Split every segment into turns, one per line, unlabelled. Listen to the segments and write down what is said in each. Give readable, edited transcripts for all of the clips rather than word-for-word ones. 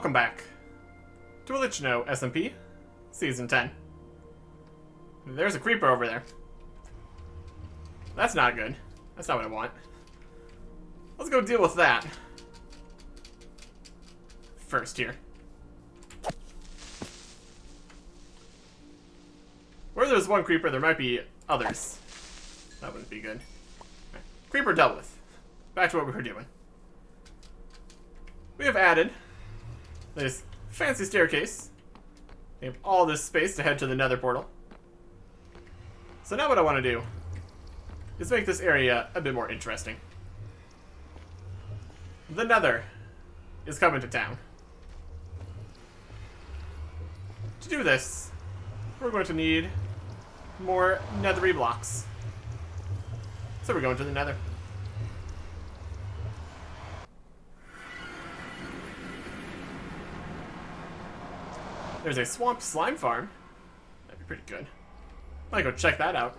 welcome back to Otlichno SMP, Season 10. There's a creeper over there. That's not good. That's not what I want. Let's go deal with that first here. Where there's one creeper, there might be others. That wouldn't be good. Okay. Creeper dealt with. Back to what we were doing. We have added this fancy staircase. We have all this space to head to the Nether portal. So now what I want to do is make this area a bit more interesting. The Nether is coming to town. To do this, we're going to need more nethery blocks. So we're going to the Nether. There's a swamp slime farm. That'd be pretty good. Might go check that out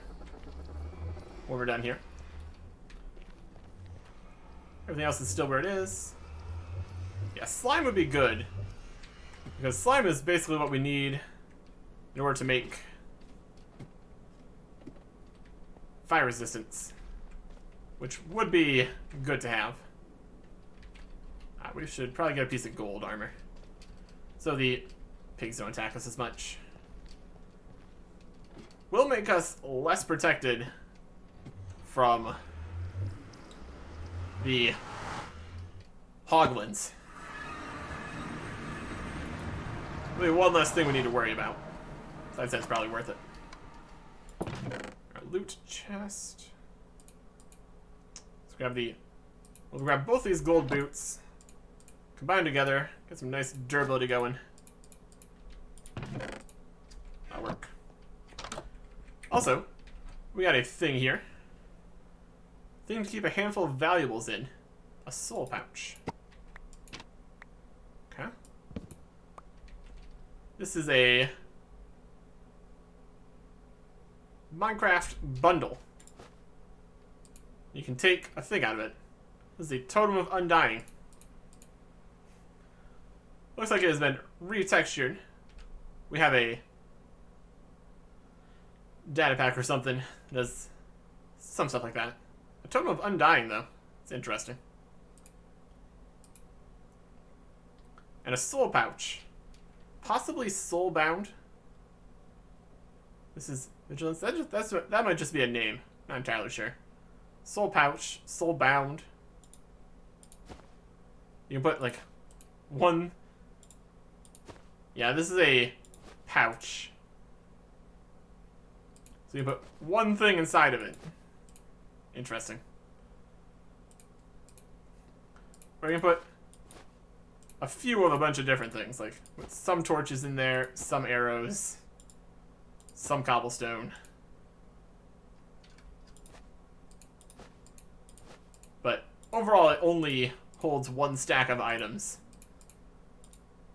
when we're done here. Everything else is still where it is. Yeah, slime would be good, because slime is basically what we need in order to make fire resistance, which would be good to have. We should probably get a piece of gold armor, so the pigs don't attack us as much. Will make us less protected from the hoglins. Maybe one less thing we need to worry about. So I'd say it's probably worth it. Our loot chest. Let's grab we'll grab both these gold boots, combine together, get some nice durability going. That'll work. Also, we got a thing here. Thing to keep a handful of valuables in. A soul pouch. Okay. This is a Minecraft bundle. You can take a thing out of it. This is a Totem of Undying. Looks like it has been retextured. We have a data pack or something that does some stuff like that. A Totem of Undying, though. It's interesting. And a soul pouch. Possibly soul bound. This is vigilance. That might just be a name. Not entirely sure. Soul pouch, soul bound. You can put like one. Yeah, this is a pouch. So you put one thing inside of it. Interesting. Or you can put a few of a bunch of different things, like with some torches in there, some arrows, some cobblestone. But overall, it only holds one stack of items.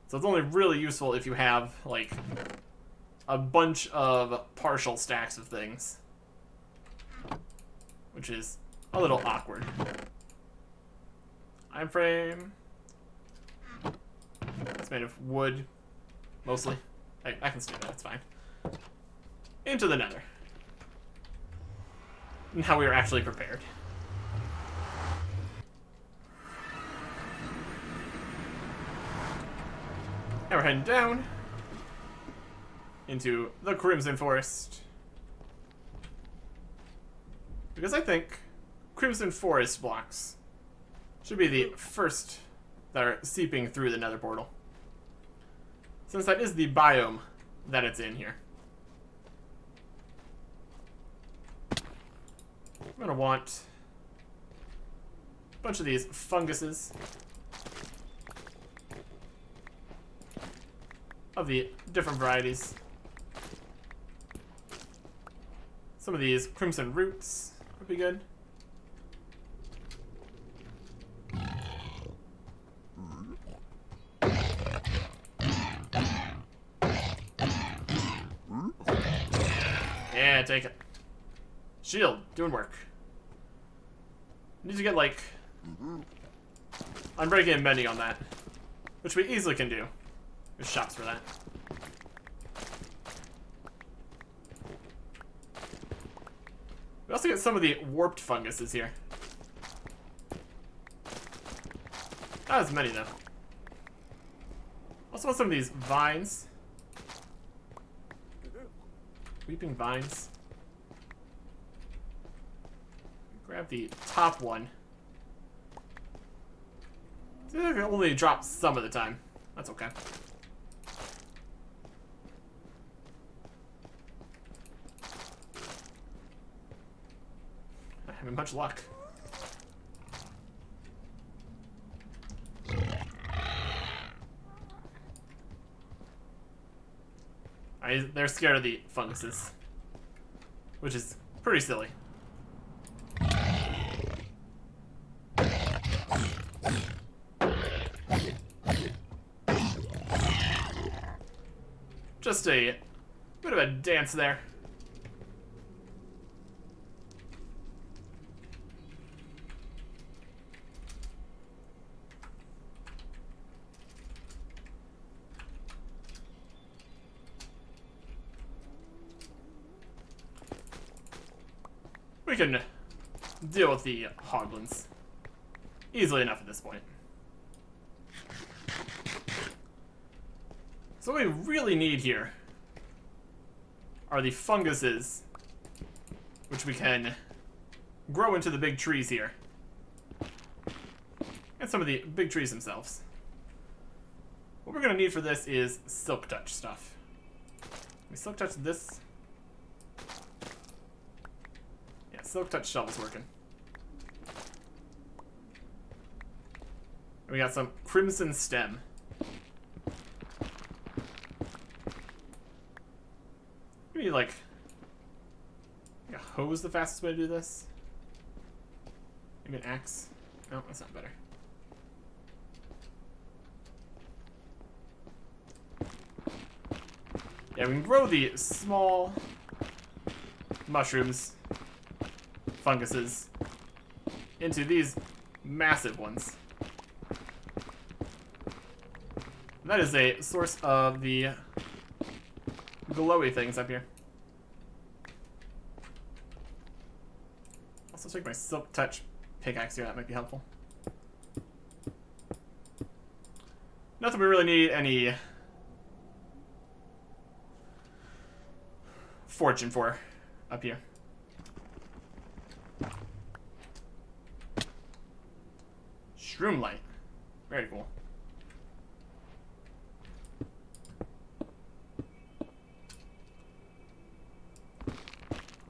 So it's only really useful if you have, like, a bunch of partial stacks of things. Which is a little awkward. Iron frame. It's made of wood, mostly. I can steal that, it's fine. Into the Nether. Now we are actually prepared. Now we're heading down into the Crimson Forest. Because I think Crimson Forest blocks should be the first that are seeping through the Nether portal, since that is the biome that it's in here. I'm gonna want a bunch of these funguses of the different varieties. Some of these crimson roots would be good. Yeah, take it. Shield, doing work. Need to get, like, unbreaking and mending on that. which we easily can do. There's shops for that. We also get some of the warped funguses here. Not as many, though. Also want some of these vines. Weeping vines. Grab the top one. See, I can only drop some of the time. That's okay. Not having much luck. They're scared of the funguses, which is pretty silly. Just a bit of a dance there. We can deal with the hoglins easily enough at this point. So what we really need here are the funguses, which we can grow into the big trees here. And some of the big trees themselves. What we're going to need for this is silk touch stuff. We silk touch this. Yeah, silk touch shovel's working. And we got some crimson stem. We need like a hose the fastest way to do this. Maybe an axe. No, that's not better. Yeah, we can grow the small mushrooms, funguses, into these massive ones. And that is a source of the glowy things up here. Also take my silk touch pickaxe here, that might be helpful. Nothing we really need any fortune for up here. Shroom light. Very cool.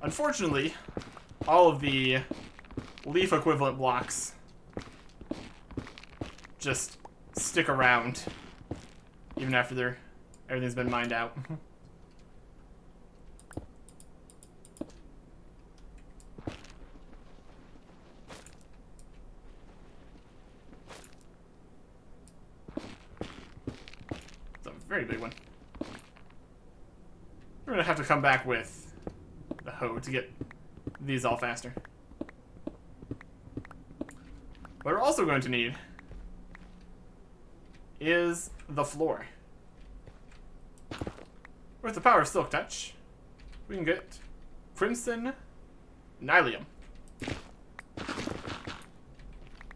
Unfortunately, all of the leaf equivalent blocks just stick around even after everything's been mined out. It's a very big one. We're gonna have to come back with the hoe to get these all faster. What we're also going to need is the floor. With the power of silk touch, we can get crimson nylium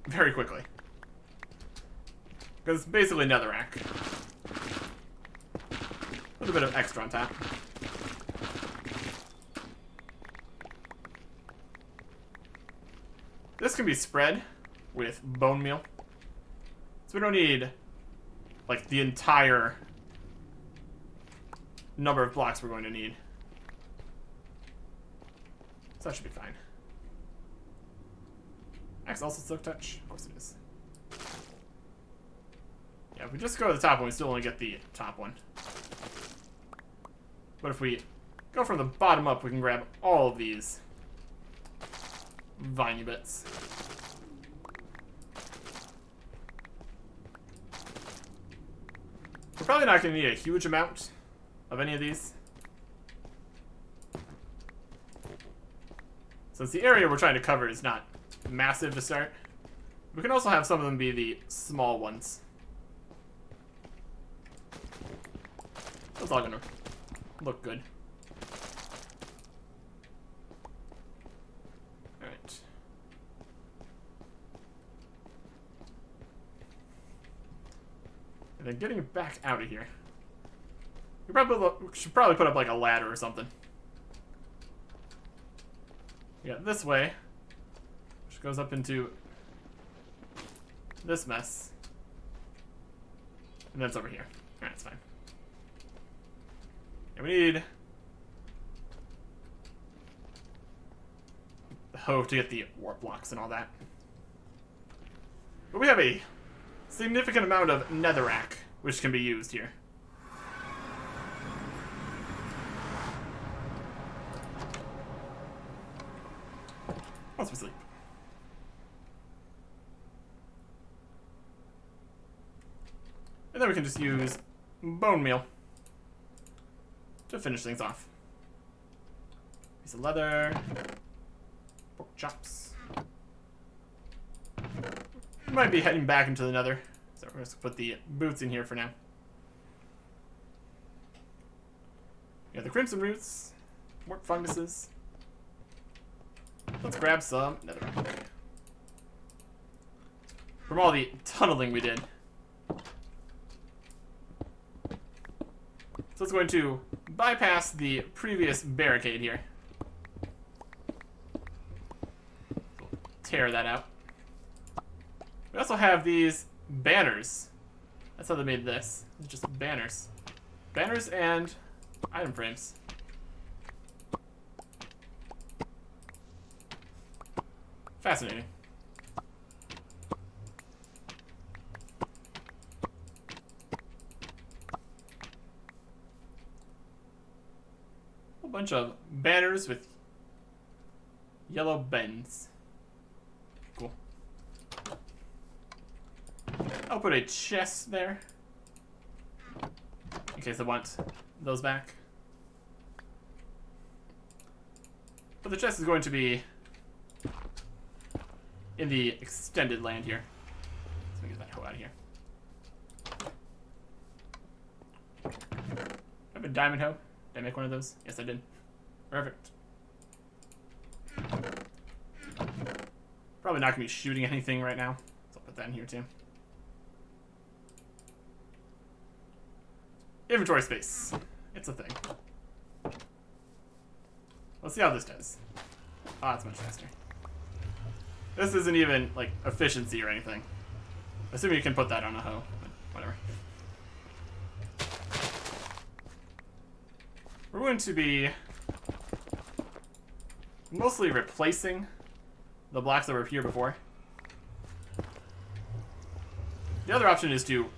very quickly. Because it's basically netherrack. A little bit of extra on top. This can be spread with bone meal. So we don't need like the entire number of blocks we're going to need. So that should be fine. Axe also silk touch? Of course it is. Yeah, if we just go to the top one, we still only get the top one. But if we go from the bottom up, we can grab all of these viney bits. We're probably not going to need a huge amount of any of these, since the area we're trying to cover is not massive to start. We can also have some of them be the small ones. That's all gonna look good. Alright. And then getting back out of here. We should probably put up like a ladder or something. We got this way, which goes up into this mess. And then it's over here. Alright, it's fine. And we need the hoe to get the warp blocks and all that. But we have a significant amount of netherrack, which can be used here. Once we sleep. And then we can just use bone meal to finish things off. Piece of leather, pork chops. We might be heading back into the nether, so we're just gonna put the boots in here for now. We got the crimson roots, warp funguses. Let's grab some netherrack from all the tunneling we did. So it's going to bypass the previous barricade here. Tear that out. We also have these banners. That's how they made this. It's just banners. Banners and item frames. Fascinating. A bunch of banners with yellow bends. Cool. I'll put a chest there in case I want those back. But the chest is going to be in the extended land here. So let me get that hoe out of here. I have a diamond hoe. Did I make one of those? Yes, I did. Perfect. Probably not gonna be shooting anything right now, so I'll put that in here too. Inventory space. It's a thing. Let's see how this does. Oh, it's much faster. This isn't even, like, efficiency or anything. Assuming you can put that on a hoe, but whatever. We're going to be mostly replacing the blocks that were here before. The other option is to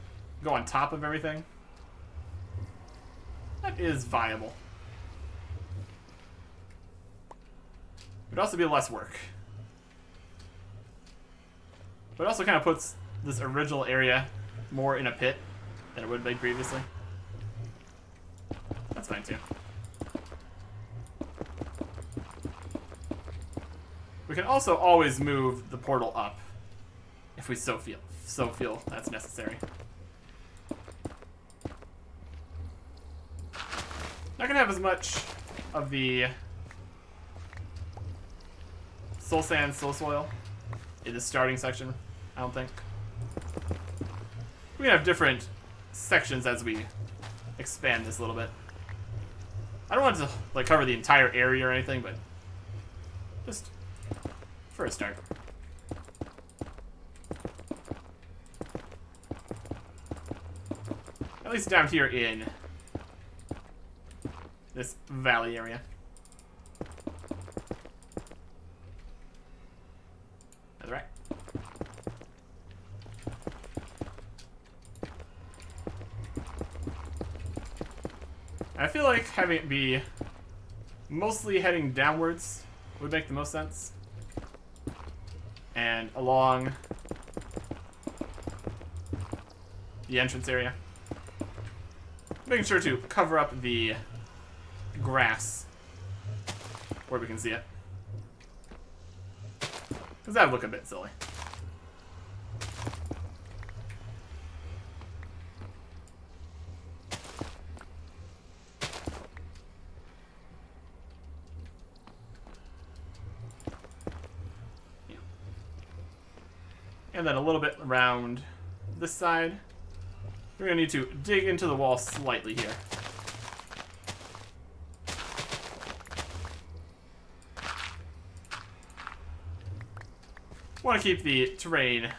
go on top of everything. That is viable. It would also be less work. But it also kind of puts this original area more in a pit than it would be previously. That's fine too. We can also always move the portal up if we so feel that's necessary. Not gonna have as much of the soul sand, soul soil in the starting section, I don't think. We can have different sections as we expand this a little bit. I don't want to like cover the entire area or anything, but just for a start. At least down here in this valley area. That's right. I feel like having it be mostly heading downwards would make the most sense. And along the entrance area. Making sure to cover up the grass where we can see it. Because that would look a bit silly. And then a little bit around this side. We're going to need to dig into the wall slightly here. Want to keep the terrain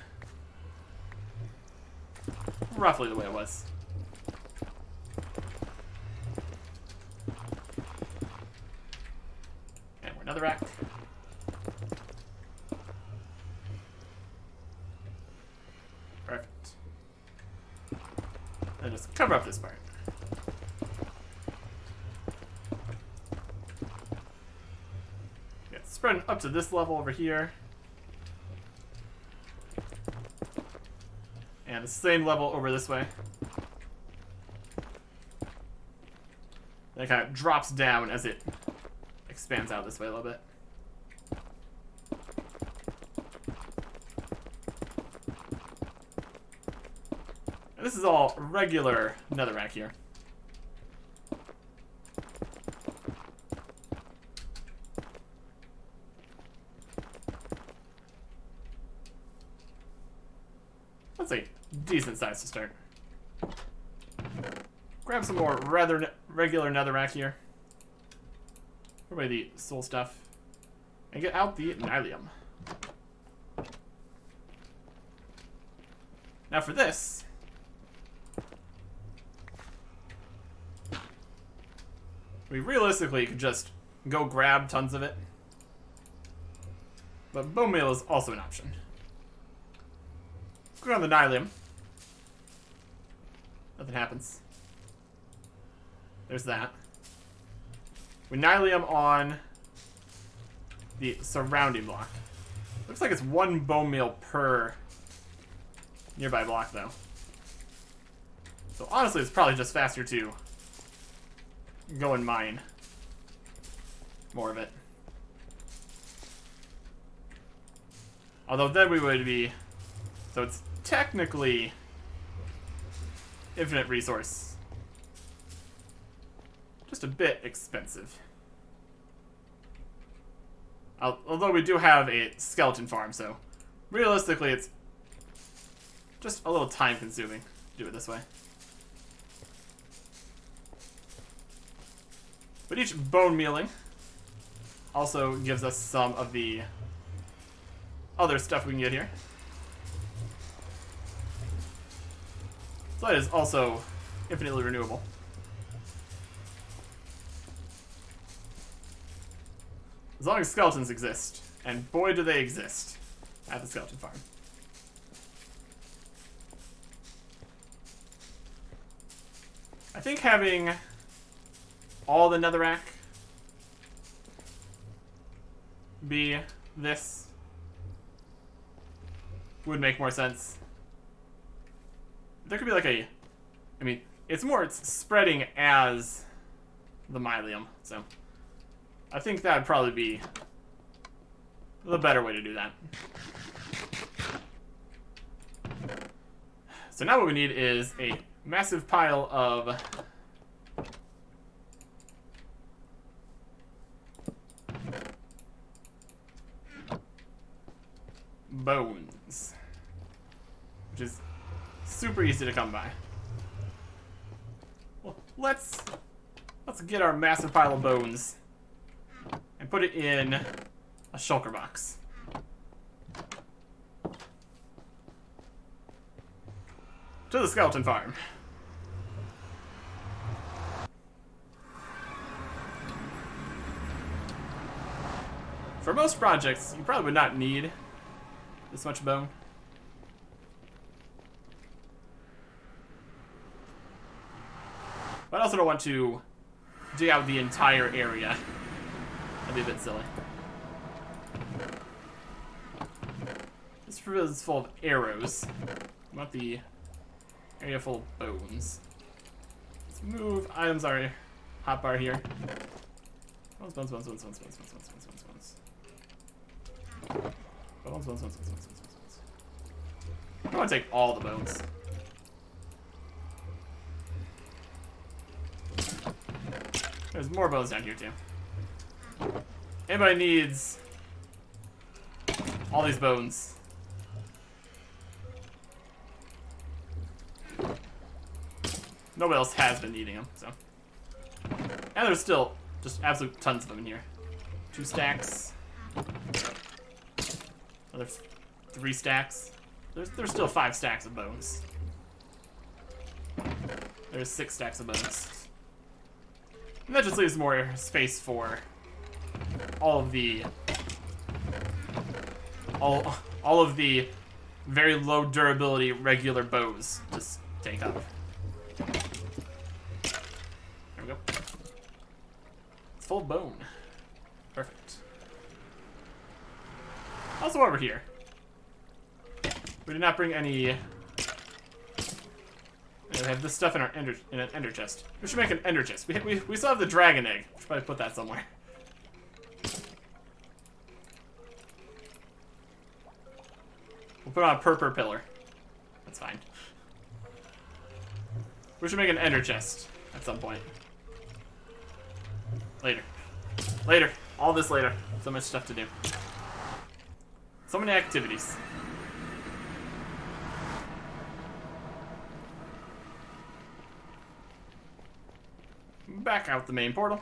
roughly the way it was. And we're another rack. Perfect. And just cover up this part. Yeah, spreading up to this level over here. And the same level over this way. Then it kind of drops down as it expands out this way a little bit. And this is all regular netherrack here. That's a decent size to start. Grab some more rather regular netherrack here. Put away the soul stuff. And get out the nylium. Now for this, we realistically could just go grab tons of it. But bone meal is also an option. Go on the nylium. Nothing happens. There's that. We nylium on the surrounding block. Looks like it's 1 bone meal per nearby block, though. So honestly, it's probably just faster to go and mine more of it. Although then we would be... So it's technically infinite resource. Just a bit expensive. Although we do have a skeleton farm, so realistically it's just a little time consuming to do it this way. But each bone mealing also gives us some of the other stuff we can get here. So that is also infinitely renewable. As long as skeletons exist, and boy do they exist at the skeleton farm. I think having all the netherrack be this would make more sense. There could be like a... I mean, it's spreading as the mylium, so... I think that would probably be the better way to do that. So now what we need is a massive pile of bones, which is super easy to come by. Well, let's get our massive pile of bones and put it in a shulker box. To the skeleton farm. For most projects, you probably would not need this much bone. But I also don't want to dig out the entire area. That'd be a bit silly. This is full of arrows. I want the area full of bones. Let's move items our hotbar here. Bones, bones, bones, bones, bones, bones, bones, bones, bones, bones, bones. Bones, bones, bones, bones, bones, bones, bones. I don't want to take all the bones. There's more bones down here too. Anybody needs all these bones, nobody else has been eating them, so. And there's still just absolute tons of them in here. 2 stacks. Another 3 stacks. There's still 5 stacks of bones. There's 6 stacks of bones. And that just leaves more space for all of the all of the very low durability regular bows just take up. There we go. It's full of bone. Perfect. Also, while we're here, we did not bring any. We have this stuff in our in an ender chest. We should make an ender chest. We still have the dragon egg. We should probably put that somewhere. We'll put it on a purple pillar. That's fine. We should make an ender chest at some point. Later. Later. All this later. So much stuff to do. So many activities. Back out the main portal.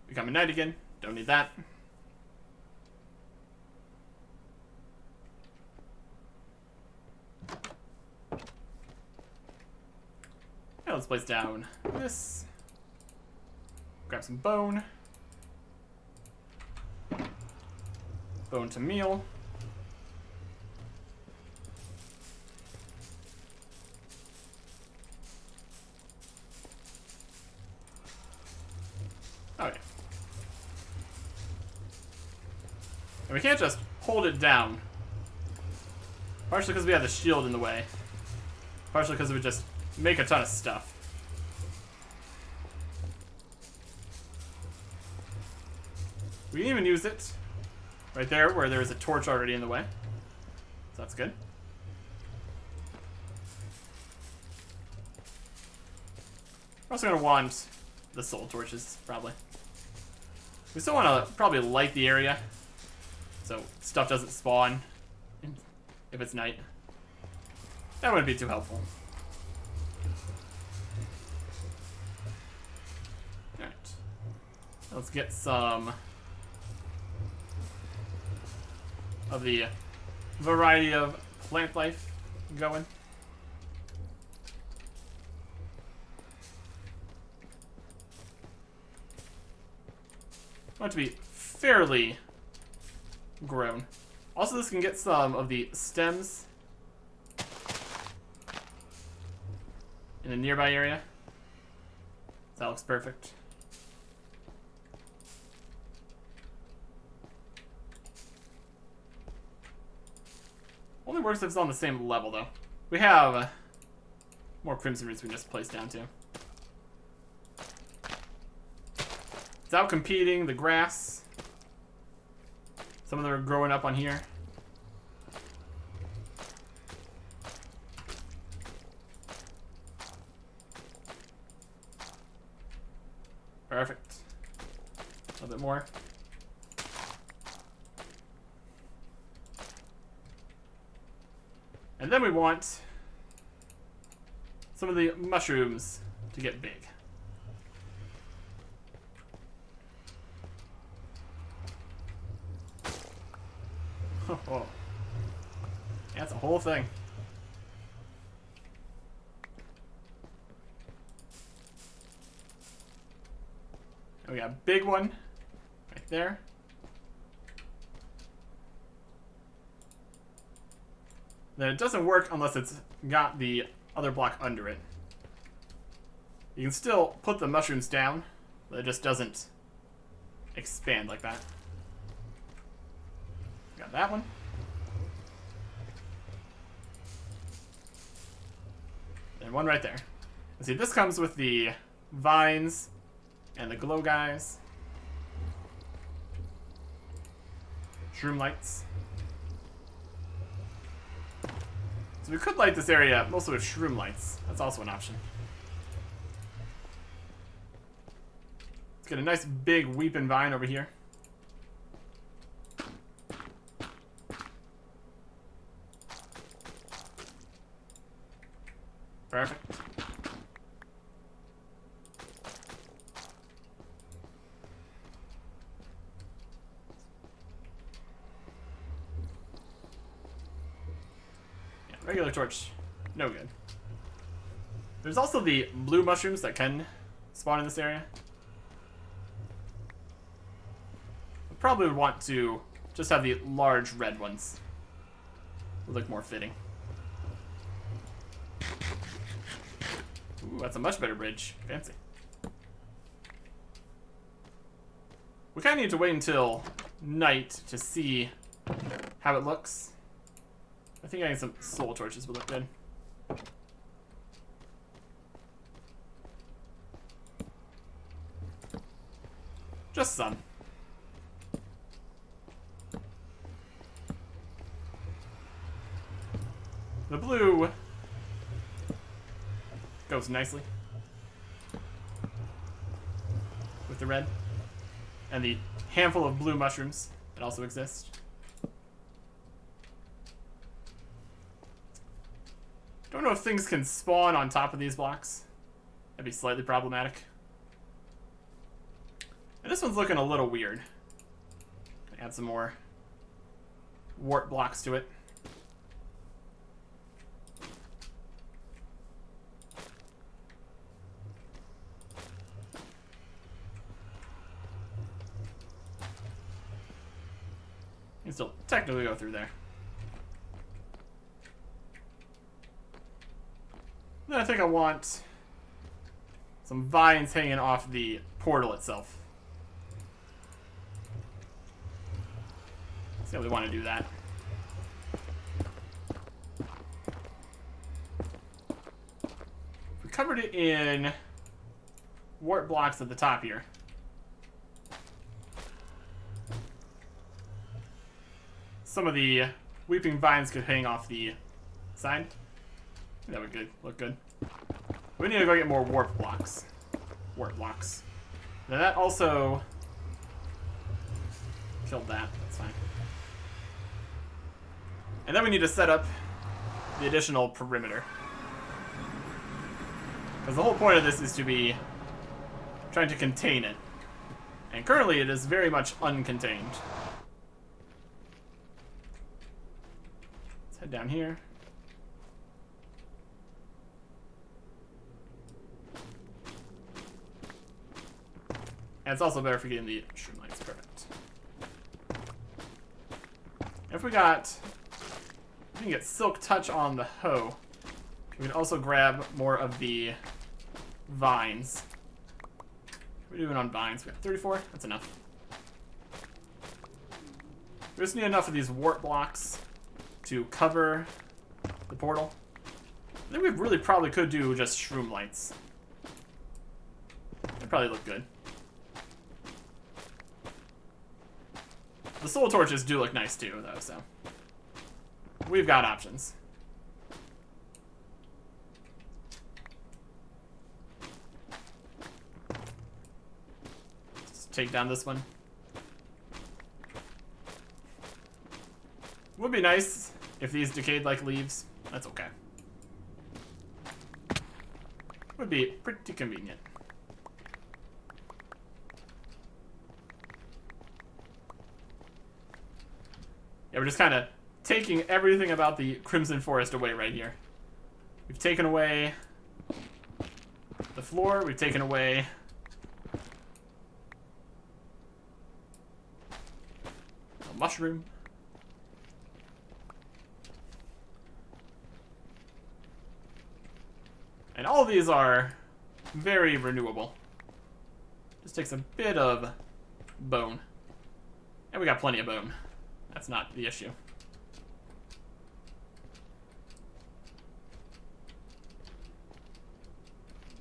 Become a knight again. Don't need that. Now let's place down this. Grab some bone. Bone to meal. Oh yeah. And we can't just hold it down. Partially because we have the shield in the way. Partially because it would just make a ton of stuff. We can even use it right there where there is a torch already in the way. So that's good. We're also going to want the soul torches, probably. We still want to probably light the area so stuff doesn't spawn if it's night. That wouldn't be too helpful. Alright. Let's get some of the variety of plant life going. I want it to be fairly grown. Also, this can get some of the stems in a nearby area. That looks perfect. Only works if it's on the same level, though. We have more crimson roots we can just place down, too. It's out competing the grass. Some of them are growing up on here. Perfect. A little bit more. And then we want some of the mushrooms to get big. Oh. Yeah, that's a whole thing. And we got a big one right there. Then it doesn't work unless it's got the other block under it. You can still put the mushrooms down, but it just doesn't expand like that. Got that one. And one right there. And see, this comes with the vines and the glow guys. Shroom lights. So we could light this area mostly with shroom lights. That's also an option. Let's get a nice big weeping vine over here. Perfect. Yeah, regular torch, no good. There's also the blue mushrooms that can spawn in this area. I probably would want to just have the large red ones. Would look more fitting. Ooh, that's a much better bridge. Fancy. We kind of need to wait until night to see how it looks. I think getting some soul torches would look good. Just some. The blue goes nicely with the red and the handful of blue mushrooms that also exist. Don't know if things can spawn on top of these blocks. That'd be slightly problematic. And this one's looking a little weird. Add some more wart blocks to it. You can still technically go through there. Then I think I want some vines hanging off the portal itself. See how we want to do that. We covered it in wart blocks at the top here. Some of the weeping vines could hang off the side. That would look good. We need to go get more wart blocks. Now that also killed that. That's fine. And then we need to set up the additional perimeter. Because the whole point of this is to be trying to contain it. And currently it is very much uncontained. Let's head down here. And it's also better for getting the shroom lights. Perfect. If we can get silk touch on the hoe, we can also grab more of the vines. What are we doing on vines? We got 34. That's enough. We just need enough of these wart blocks to cover the portal. I think we really probably could do just shroom lights. They'd probably look good. The soul torches do look nice too, though, so we've got options. Let's take down this one. Would be nice if these decayed like leaves. That's okay. Would be pretty convenient. Yeah, we're just kind of taking everything about the Crimson Forest away right here. We've taken away the floor, we've taken away a mushroom. And all of these are very renewable. Just takes a bit of bone. And we got plenty of bone. That's not the issue.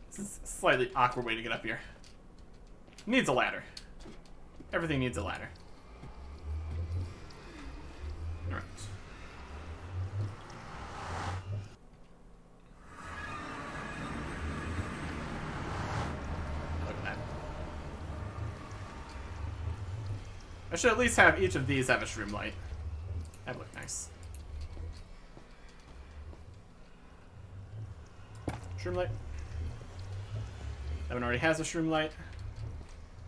This is a slightly awkward way to get up here. Needs a ladder. Everything needs a ladder. Alright. Look at that. I should at least have each of these have a shroom light. That'd look nice. Shroom light. That one already has a shroom light.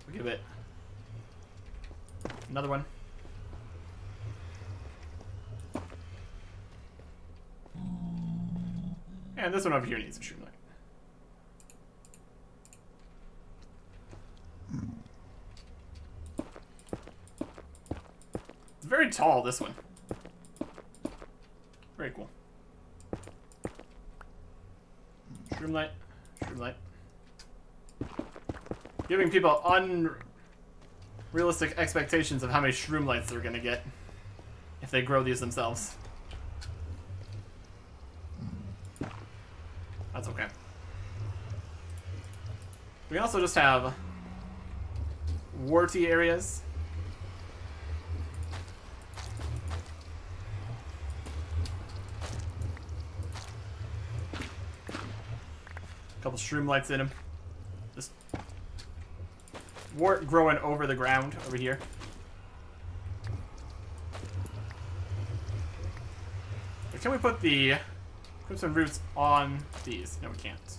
We'll give it another one. And this one over here needs a shroom light. It's very tall, this one. Very cool. Shroom light. Shroom light. Giving people unrealistic expectations of how many shroom lights they're gonna get if they grow these themselves. That's okay. We also just have warty areas. A couple shroom lights in them. Just wart growing over the ground over here. But can we put the crimson roots on these? No, we can't.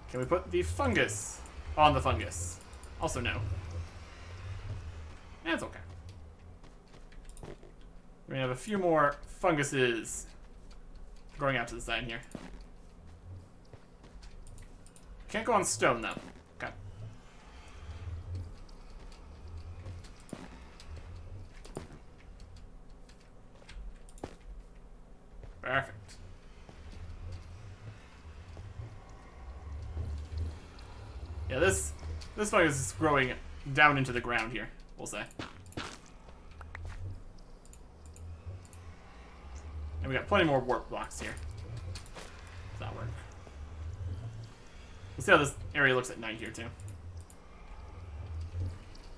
Can we put the fungus on the fungus? Also no. That's okay. We're gonna have a few more funguses growing out to the side here. Can't go on stone though. Okay. Perfect. Yeah, this fungus is growing down into the ground here, we'll say. And we got plenty more warp blocks here. Does that work? Let's see how this area looks at night here too.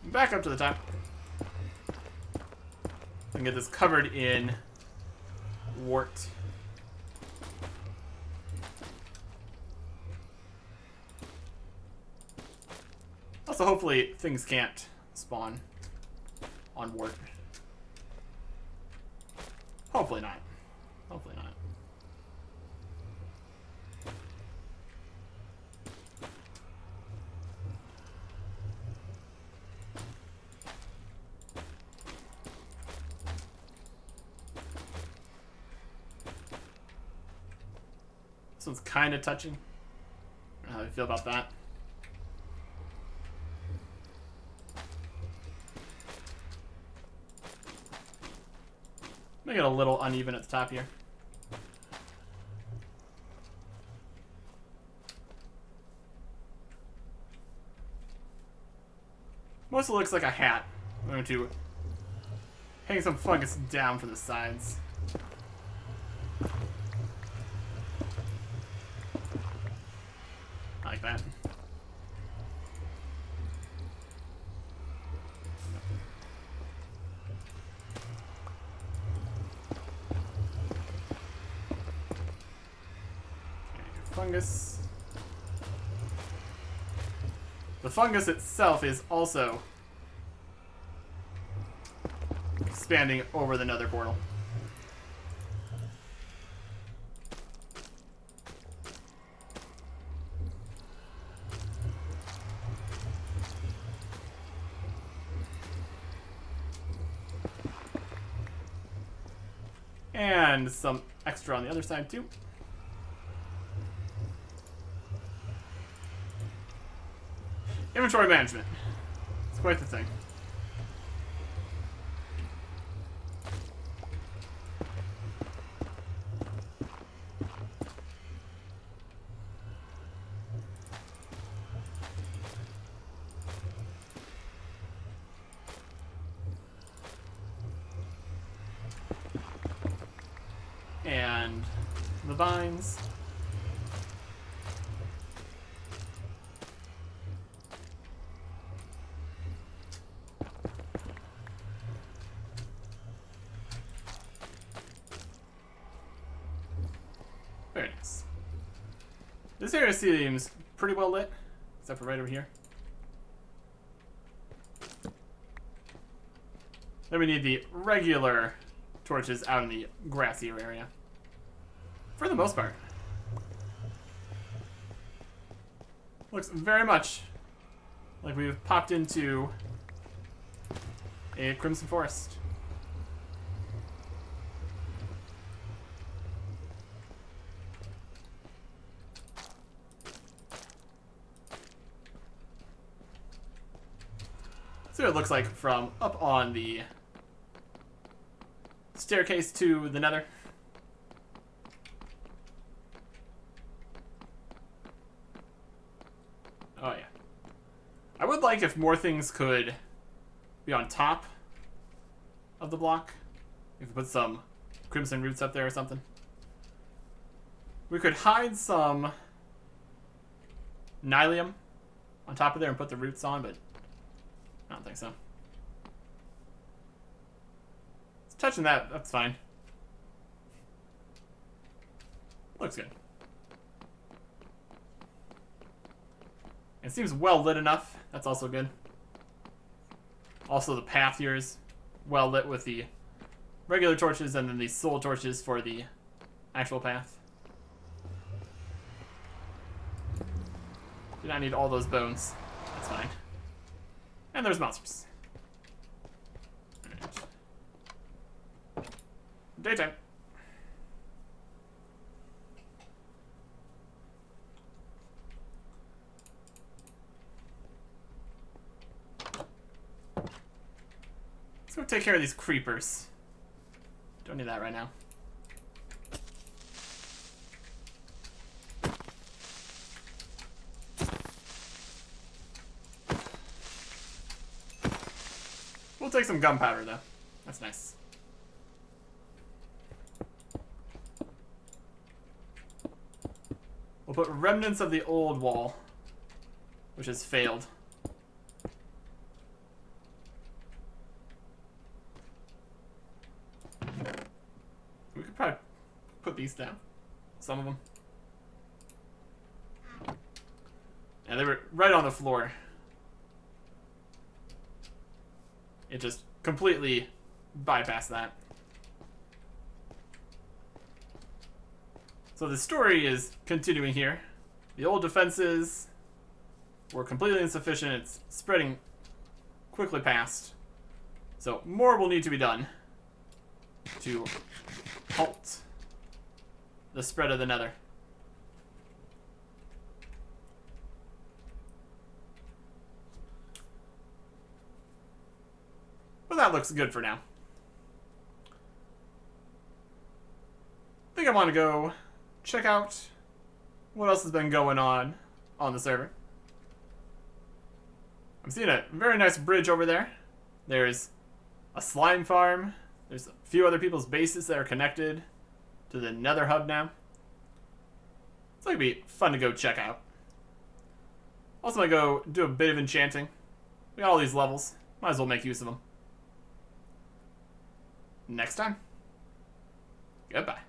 Back up to the top. And get this covered in wart. Also, hopefully things can't spawn on wart. Hopefully not. Hopefully not. This one's kind of touching. I don't know how you feel about that. Make it a little uneven at the top here. Mostly looks like a hat. I'm going to hang some fungus down from the sides. Like that. Fungus. The fungus itself is also expanding over the nether portal. And some extra on the other side too. Inventory management. It's quite the thing. And the vines. Very nice. This area seems pretty well lit, except for right over here. Then we need the regular torches out in the grassier area. For the most part. Looks very much like we've popped into a crimson forest. See what it looks like from up on the staircase to the Nether. Oh yeah. I would like if more things could be on top of the block. We could put some crimson roots up there or something. We could hide some nylium on top of there and put the roots on, but I don't think so. It's touching that, that's fine. Looks good. It seems well lit enough. That's also good. Also, the path here is well lit with the regular torches and then the soul torches for the actual path. Do not need all those bones. That's fine. And there's monsters. Right. Daytime. Let's go take care of these creepers. Don't need that right now. We'll take some gunpowder though. That's nice. We'll put remnants of the old wall, which has failed. We could probably put these down. Some of them. Yeah, they were right on the floor. It just completely bypassed that. So the story is continuing here. The old defenses were completely insufficient. It's spreading quickly past. So more will need to be done to halt the spread of the Nether. But that looks good for now. I think I want to go check out what else has been going on the server. I'm seeing a very nice bridge over there. There's a slime farm. There's a few other people's bases that are connected to the Nether hub now. It's going to be fun to go check out. Also, I'm going to go do a bit of enchanting. We got all these levels. Might as well make use of them. Next time. Goodbye.